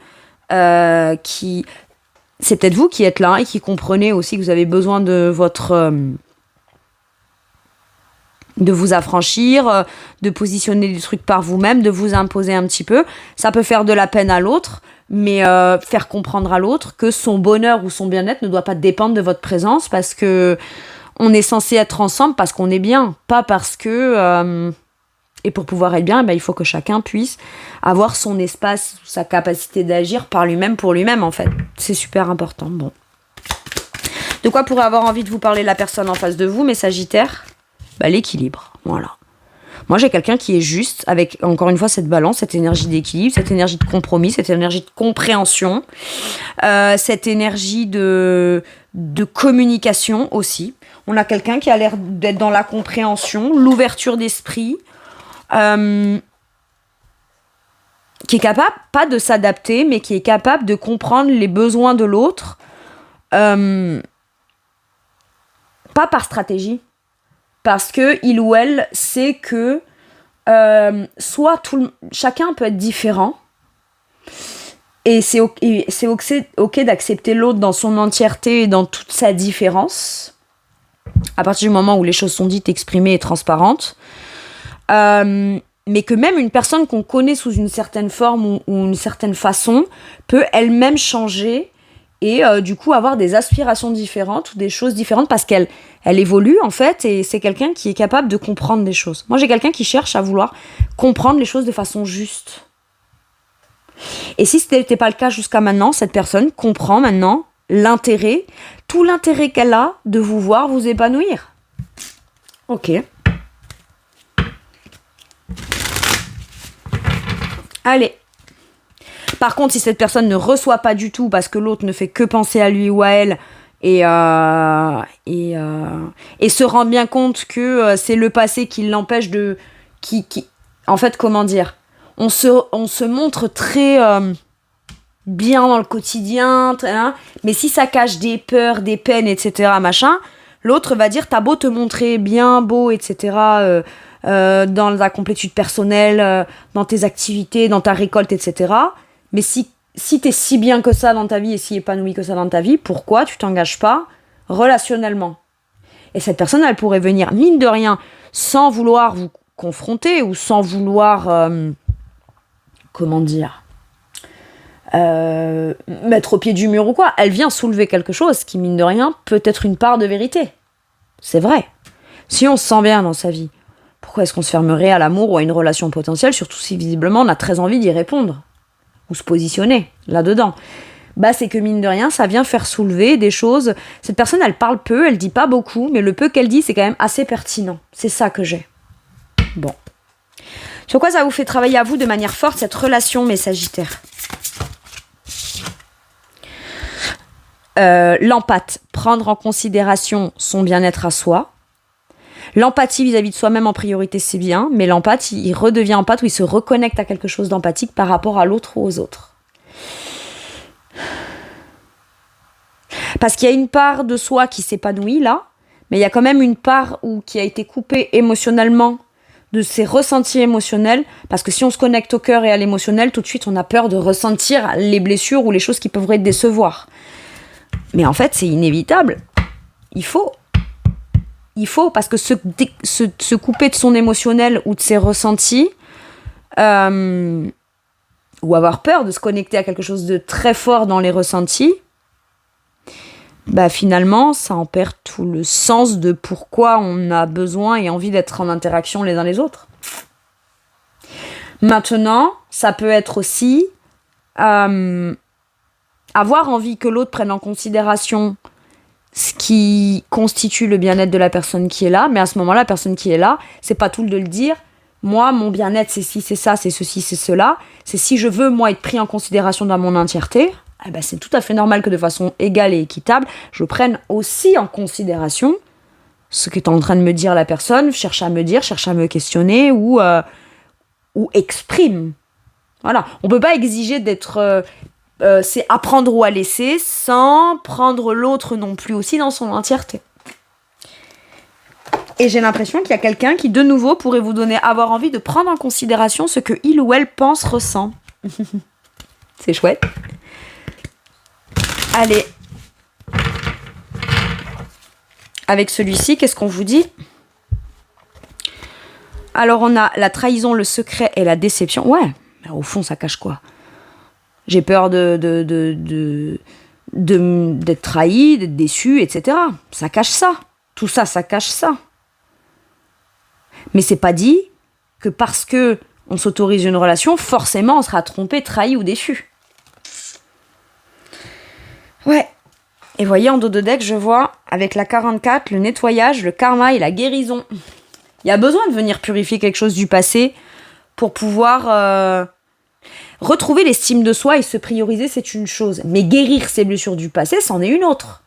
qui... C'est peut-être vous qui êtes là et qui comprenez aussi que vous avez besoin de votre... de vous affranchir, de positionner des trucs par vous-même, de vous imposer un petit peu. Ça peut faire de la peine à l'autre, mais faire comprendre à l'autre que son bonheur ou son bien-être ne doit pas dépendre de votre présence parce que on est censé être ensemble parce qu'on est bien, pas parce que... Et pour pouvoir être bien, il faut que chacun puisse avoir son espace, sa capacité d'agir par lui-même, pour lui-même, en fait. C'est super important. Bon. De quoi pourrait avoir envie de vous parler la personne en face de vous, mes Sagittaires ? L'équilibre, voilà. Moi, j'ai quelqu'un qui est juste, avec, encore une fois, cette balance, cette énergie d'équilibre, cette énergie de compromis, cette énergie de compréhension, cette énergie de communication aussi. On a quelqu'un qui a l'air d'être dans la compréhension, l'ouverture d'esprit, qui est capable, pas de s'adapter, mais qui est capable de comprendre les besoins de l'autre, pas par stratégie, parce que il ou elle sait que chacun peut être différent, et c'est ok d'accepter l'autre dans son entièreté et dans toute sa différence, à partir du moment où les choses sont dites, exprimées et transparentes. Mais que même une personne qu'on connaît sous une certaine forme ou une certaine façon peut elle-même changer et du coup avoir des aspirations différentes ou des choses différentes parce qu'elle évolue en fait et c'est quelqu'un qui est capable de comprendre des choses. Moi j'ai quelqu'un qui cherche à vouloir comprendre les choses de façon juste. Et si ce n'était pas le cas jusqu'à maintenant, cette personne comprend maintenant l'intérêt, tout l'intérêt qu'elle a de vous voir vous épanouir. Ok. Allez. Par contre, si cette personne ne reçoit pas du tout parce que l'autre ne fait que penser à lui ou à elle et se rend bien compte que c'est le passé qui l'empêche de... en fait, comment dire ? On se montre très bien dans le quotidien, mais si ça cache des peurs, des peines, etc., machin, l'autre va dire « T'as beau te montrer bien, beau, etc., dans la complétude personnelle, dans tes activités, dans ta récolte, etc. Mais si t'es si bien que ça dans ta vie et si épanoui que ça dans ta vie, pourquoi tu t'engages pas relationnellement ? Et cette personne, elle pourrait venir, mine de rien, sans vouloir vous confronter ou sans vouloir, mettre au pied du mur ou quoi. Elle vient soulever quelque chose qui, mine de rien, peut être une part de vérité. C'est vrai. Si on se sent bien dans sa vie, pourquoi est-ce qu'on se fermerait à l'amour ou à une relation potentielle, surtout si visiblement on a très envie d'y répondre ou se positionner là-dedans ? C'est que mine de rien, ça vient faire soulever des choses. Cette personne, elle parle peu, elle dit pas beaucoup, mais le peu qu'elle dit, c'est quand même assez pertinent. C'est ça que j'ai. Bon. Sur quoi ça vous fait travailler à vous de manière forte, cette relation, mes Sagittaires ? L'empathie, prendre en considération son bien-être à soi. L'empathie vis-à-vis de soi-même en priorité, c'est bien, mais l'empathie, il redevient empathe ou il se reconnecte à quelque chose d'empathique par rapport à l'autre ou aux autres. Parce qu'il y a une part de soi qui s'épanouit là, mais il y a quand même une part qui a été coupée émotionnellement de ses ressentis émotionnels, parce que si on se connecte au cœur et à l'émotionnel, tout de suite on a peur de ressentir les blessures ou les choses qui pourraient décevoir. Mais en fait, c'est inévitable. Il faut, parce que se couper de son émotionnel ou de ses ressentis, ou avoir peur de se connecter à quelque chose de très fort dans les ressentis, finalement, ça en perd tout le sens de pourquoi on a besoin et envie d'être en interaction les uns les autres. Maintenant, ça peut être aussi avoir envie que l'autre prenne en considération ce qui constitue le bien-être de la personne qui est là, mais à ce moment-là, la personne qui est là, c'est pas tout de le dire, Moi, mon bien-être, c'est ci, c'est ça, c'est ceci, c'est cela. C'est si je veux, moi, être pris en considération dans mon entièreté, c'est tout à fait normal que de façon égale et équitable, je prenne aussi en considération ce qu'est en train de me dire la personne, cherche à me questionner ou exprime. Voilà. On peut pas exiger d'être... c'est apprendre ou à laisser sans prendre l'autre non plus aussi dans son entièreté. Et j'ai l'impression qu'il y a quelqu'un qui, de nouveau, pourrait vous avoir envie de prendre en considération ce que il ou elle pense, ressent. C'est chouette. Allez. Avec celui-ci, qu'est-ce qu'on vous dit ? Alors, on a la trahison, le secret et la déception. Ouais, mais au fond, ça cache quoi ? J'ai peur d'être trahi, d'être déçu, etc. Ça cache ça. Tout ça, ça cache ça. Mais c'est pas dit que parce que on s'autorise une relation, forcément, on sera trompé, trahi ou déçu. Ouais. Et voyez, en dos de deck, je vois, avec la 44, le nettoyage, le karma et la guérison. Il y a besoin de venir purifier quelque chose du passé pour pouvoir retrouver l'estime de soi et se prioriser, c'est une chose. Mais guérir ses blessures du passé, c'en est une autre.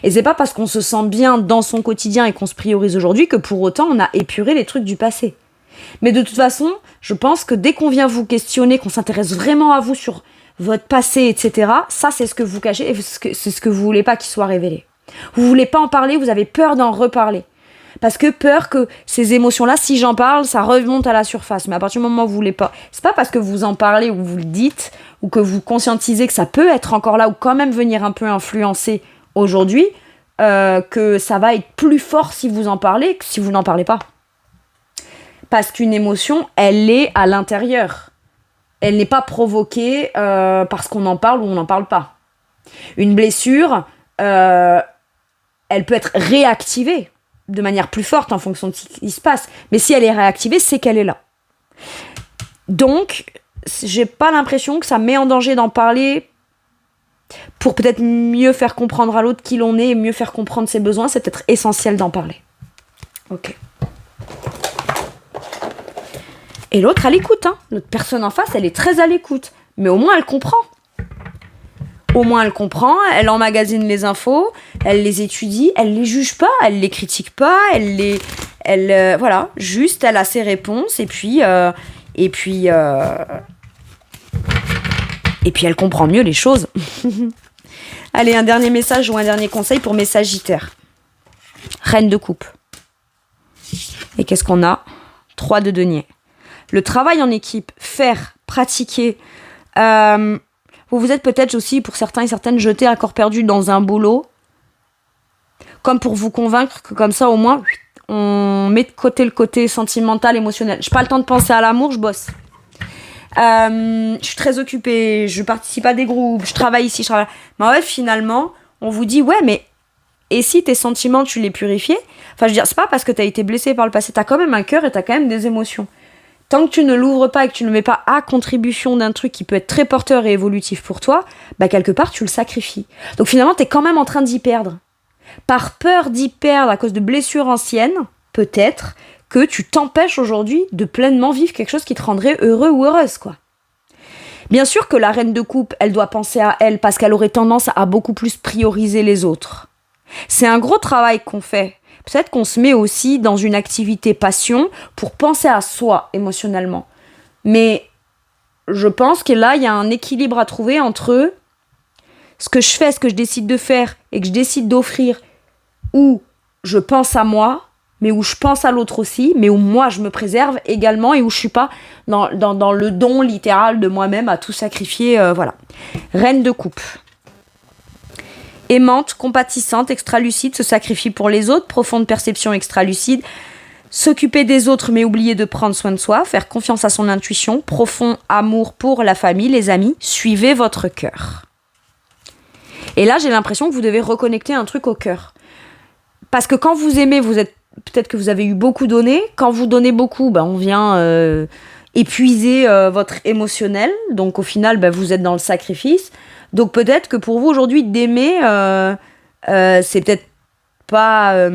Et c'est pas parce qu'on se sent bien dans son quotidien et qu'on se priorise aujourd'hui que pour autant on a épuré les trucs du passé. Mais de toute façon, je pense que dès qu'on vient vous questionner, qu'on s'intéresse vraiment à vous sur votre passé, etc., ça c'est ce que vous cachez et c'est ce que vous voulez pas qu'il soit révélé. Vous voulez pas en parler, vous avez peur d'en reparler. Parce que peur que ces émotions-là, si j'en parle, ça remonte à la surface. Mais à partir du moment où vous voulez pas, c'est pas parce que vous en parlez ou vous le dites, ou que vous conscientisez que ça peut être encore là, ou quand même venir un peu influencer aujourd'hui, que ça va être plus fort si vous en parlez que si vous n'en parlez pas. Parce qu'une émotion, elle est à l'intérieur. Elle n'est pas provoquée parce qu'on en parle ou on n'en parle pas. Une blessure, elle peut être réactivée de manière plus forte en fonction de ce qui se passe. Mais si elle est réactivée, c'est qu'elle est là. Donc, j'ai pas l'impression que ça met en danger d'en parler pour peut-être mieux faire comprendre à l'autre qui l'on est et mieux faire comprendre ses besoins. C'est peut-être essentiel d'en parler. Ok. Et l'autre à l'écoute, hein. L'autre personne en face, elle est très à l'écoute. Mais au moins, elle comprend. Au moins, elle comprend, elle emmagasine les infos, elle les étudie, elle les juge pas, elle les critique pas, voilà, juste, elle a ses réponses et puis elle comprend mieux les choses. Allez, un dernier message ou un dernier conseil pour mes sagittaires. Reine de coupe. Et qu'est-ce qu'on a ? 3 de denier. Le travail en équipe, faire, pratiquer. Vous êtes peut-être aussi, pour certains et certaines, jetés à corps perdu dans un boulot, comme pour vous convaincre que comme ça, au moins, on met de côté le côté sentimental, émotionnel. J'ai pas le temps de penser à l'amour, je bosse. Je suis très occupée, je participe à des groupes, je travaille ici, je travaille... Mais ouais, finalement, on vous dit, ouais, mais et si tes sentiments, tu les purifiais ? Enfin, je veux dire, c'est pas parce que t'as été blessé par le passé, t'as quand même un cœur et t'as quand même des émotions. Tant que tu ne l'ouvres pas et que tu ne le mets pas à contribution d'un truc qui peut être très porteur et évolutif pour toi, quelque part, tu le sacrifies. Donc finalement, t'es quand même en train d'y perdre. Par peur d'y perdre à cause de blessures anciennes, peut-être que tu t'empêches aujourd'hui de pleinement vivre quelque chose qui te rendrait heureux ou heureuse, quoi. Bien sûr que la reine de coupe, elle doit penser à elle parce qu'elle aurait tendance à beaucoup plus prioriser les autres. C'est un gros travail qu'on fait. Peut-être qu'on se met aussi dans une activité passion pour penser à soi émotionnellement. Mais je pense que là, il y a un équilibre à trouver entre ce que je fais, ce que je décide de faire et que je décide d'offrir, où je pense à moi, mais où je pense à l'autre aussi, mais où moi je me préserve également et où je suis pas dans le don littéral de moi-même à tout sacrifier. Voilà. Reine de coupe. Aimante, compatissante, extralucide, se sacrifie pour les autres, profonde perception extralucide, s'occuper des autres mais oublier de prendre soin de soi, faire confiance à son intuition, profond amour pour la famille, les amis, suivez votre cœur. Et là, j'ai l'impression que vous devez reconnecter un truc au cœur. Parce que quand vous aimez, vous êtes peut-être que vous avez eu beaucoup donné. Quand vous donnez beaucoup, on vient épuiser votre émotionnel. Donc au final, vous êtes dans le sacrifice. Donc peut-être que pour vous aujourd'hui d'aimer, c'est peut-être pas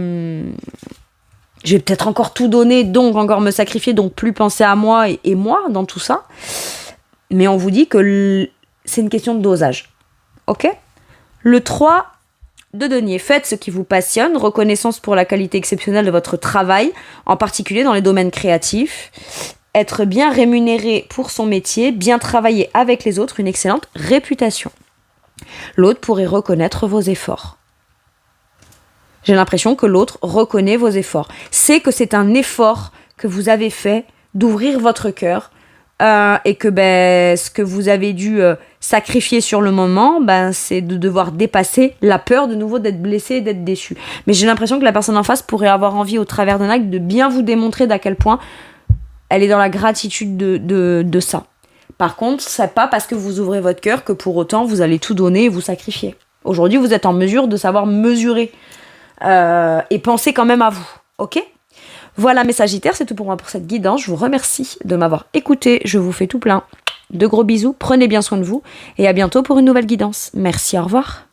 je vais peut-être encore tout donner, donc encore me sacrifier, donc plus penser à moi et moi dans tout ça. Mais on vous dit que c'est une question de dosage. Ok ? Le 3 de denier. Faites ce qui vous passionne, reconnaissance pour la qualité exceptionnelle de votre travail, en particulier dans les domaines créatifs. Être bien rémunéré pour son métier, bien travailler avec les autres, une excellente réputation. L'autre pourrait reconnaître vos efforts. J'ai l'impression que l'autre reconnaît vos efforts. C'est que c'est un effort que vous avez fait d'ouvrir votre cœur et que ce que vous avez dû sacrifier sur le moment, c'est de devoir dépasser la peur de nouveau d'être blessé et d'être déçu. Mais j'ai l'impression que la personne en face pourrait avoir envie au travers d'un acte de bien vous démontrer d'à quel point elle est dans la gratitude de ça. Par contre, c'est pas parce que vous ouvrez votre cœur que pour autant vous allez tout donner et vous sacrifier. Aujourd'hui, vous êtes en mesure de savoir mesurer et penser quand même à vous, ok ? Voilà mes Sagittaires, c'est tout pour moi pour cette guidance. Je vous remercie de m'avoir écouté. Je vous fais tout plein de gros bisous. Prenez bien soin de vous et à bientôt pour une nouvelle guidance. Merci, au revoir.